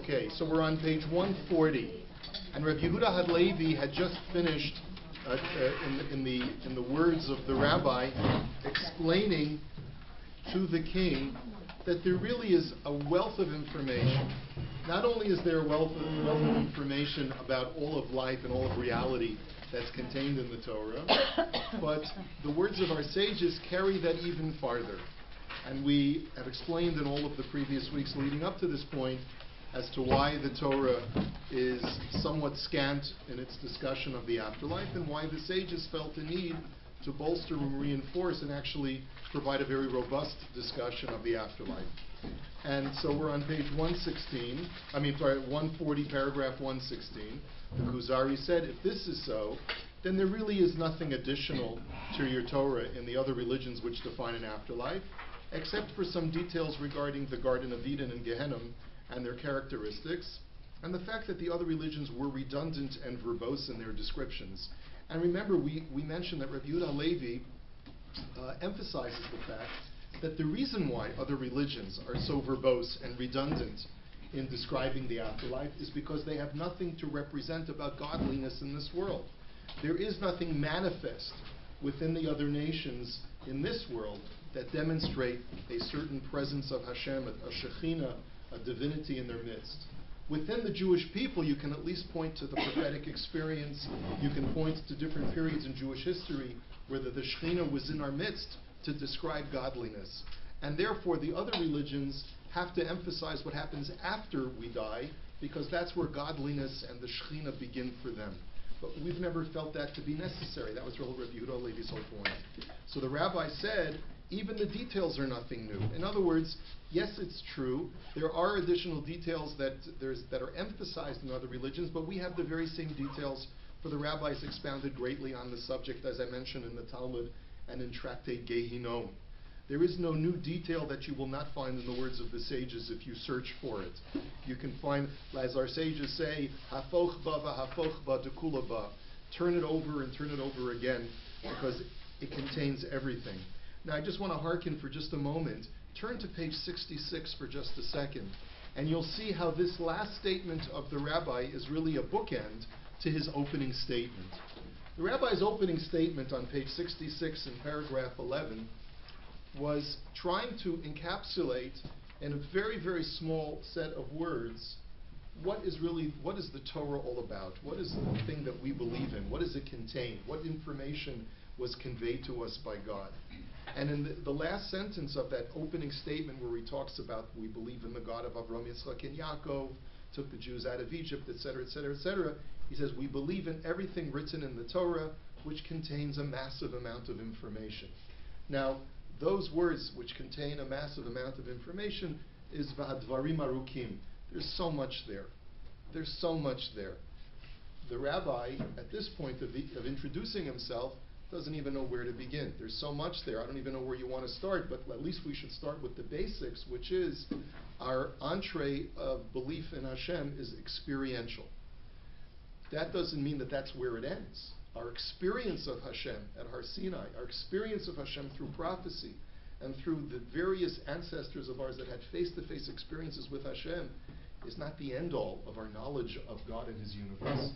Okay, so we're on page 140, and Rabbi Yehuda Hadlevi had just finished, in the words of the rabbi, explaining to the king that there really is a wealth of information. Not only is there a wealth of information about all of life and all of reality that's contained in the Torah, but the words of our sages carry that even farther. And we have explained in all of the previous weeks leading up to this point as to why the Torah is somewhat scant in its discussion of the afterlife, and why the sages felt the need to bolster and reinforce and actually provide a very robust discussion of the afterlife. And so we're on page 140, paragraph 116. The Kuzari said, if this is so, then there really is nothing additional to your Torah in the other religions which define an afterlife, except for some details regarding the Garden of Eden and Gehenna and their characteristics, and the fact that the other religions were redundant and verbose in their descriptions. And remember, we mentioned that Rabbi Yehuda Halevi emphasizes the fact that the reason why other religions are so verbose and redundant in describing the afterlife is because they have nothing to represent about godliness in this world. There is nothing manifest within the other nations in this world that demonstrate a certain presence of Hashem, a Shekhinah, a divinity in their midst. Within the Jewish people, you can at least point to the prophetic experience. You can point to different periods in Jewish history where the Shekhinah was in our midst to describe godliness. And therefore, the other religions have to emphasize what happens after we die, because that's where godliness and the Shekhinah begin for them. But we've never felt that to be necessary. That was Rabbi Yehuda Halevi's whole point. So the rabbi said, even the details are nothing new. In other words, yes, it's true, there are additional details that are emphasized in other religions, but we have the very same details, for the rabbis expounded greatly on the subject, as I mentioned, in the Talmud and in Tractate Gehinom. There is no new detail that you will not find in the words of the sages if you search for it. You can find, as our sages say, hafoch ba v'hafoch ba dekula ba, turn it over and turn it over again, because it contains everything. Now I just want to hearken for just a moment. Turn to page 66 for just a second, and you'll see how this last statement of the rabbi is really a bookend to his opening statement. The rabbi's opening statement on page 66 in paragraph 11 was trying to encapsulate in a very, very small set of words what is the Torah all about? What is the thing that we believe in? What does it contain? What information was conveyed to us by God? And in the last sentence of that opening statement, where he talks about we believe in the God of Avraham, Yitzchak, and Yaakov, took the Jews out of Egypt, etc., etc., etc., he says we believe in everything written in the Torah, which contains a massive amount of information. Now, those words which contain a massive amount of information is v'hadvarim arukim. There's so much there. There's so much there. The rabbi, at this point of introducing himself, doesn't even know where to begin. There's so much there. I don't even know where you want to start, but at least we should start with the basics, which is our entree of belief in Hashem is experiential. That doesn't mean that that's where it ends. Our experience of Hashem at Har Sinai, our experience of Hashem through prophecy and through the various ancestors of ours that had face-to-face experiences with Hashem, is not the end-all of our knowledge of God and His universe.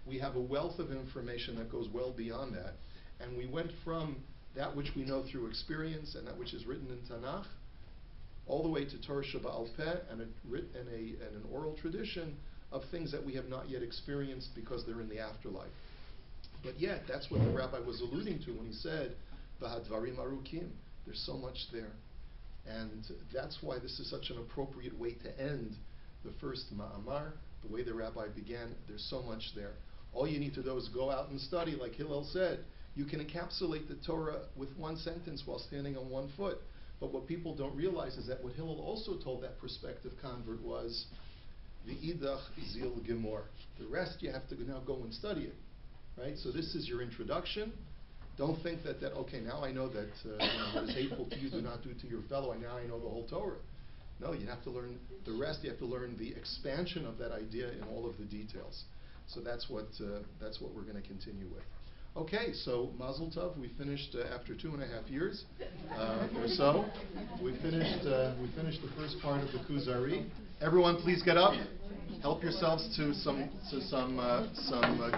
We have a wealth of information that goes well beyond that, and we went from that which we know through experience and that which is written in Tanakh, all the way to Torah Sheba'al Peh and an oral tradition of things that we have not yet experienced because they're in the afterlife. But yet, that's what the rabbi was alluding to when he said, V'hadvarim arukim. There's so much there. And that's why this is such an appropriate way to end the first ma'amar, the way the rabbi began. There's so much there. All you need to do is go out and study, like Hillel said. You can encapsulate the Torah with one sentence while standing on one foot. But what people don't realize is that what Hillel also told that prospective convert was, V'idach zil gemor. The rest you have to now go and study it. Right? So this is your introduction. Don't think that okay, now I know that what is hateful to you, do not do to your fellow, and now I know the whole Torah. No, you have to learn the rest. You have to learn the expansion of that idea in all of the details. So that's what we're going to continue with. Okay, so Mazel Tov. We finished after 2.5 years or so. We finished the first part of the Kuzari. Everyone, please get up. help yourselves to some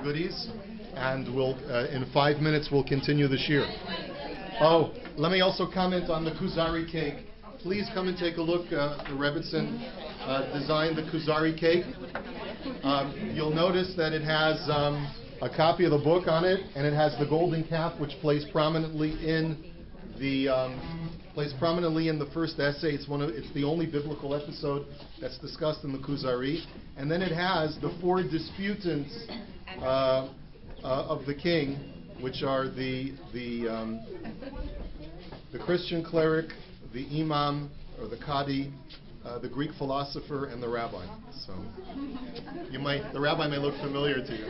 goodies, and we'll in 5 minutes we'll continue the shir. Oh, let me also comment on the Kuzari cake. Please come and take a look. The Rebbitzin designed the Kuzari cake. You'll notice that it has a copy of the book on it, and it has the golden calf, which plays prominently in the first essay. It's the only biblical episode that's discussed in the Kuzari. And then it has the 4 disputants of the king, which are the Christian cleric, the imam or the qadi, the Greek philosopher, and the rabbi. So the rabbi may look familiar to you.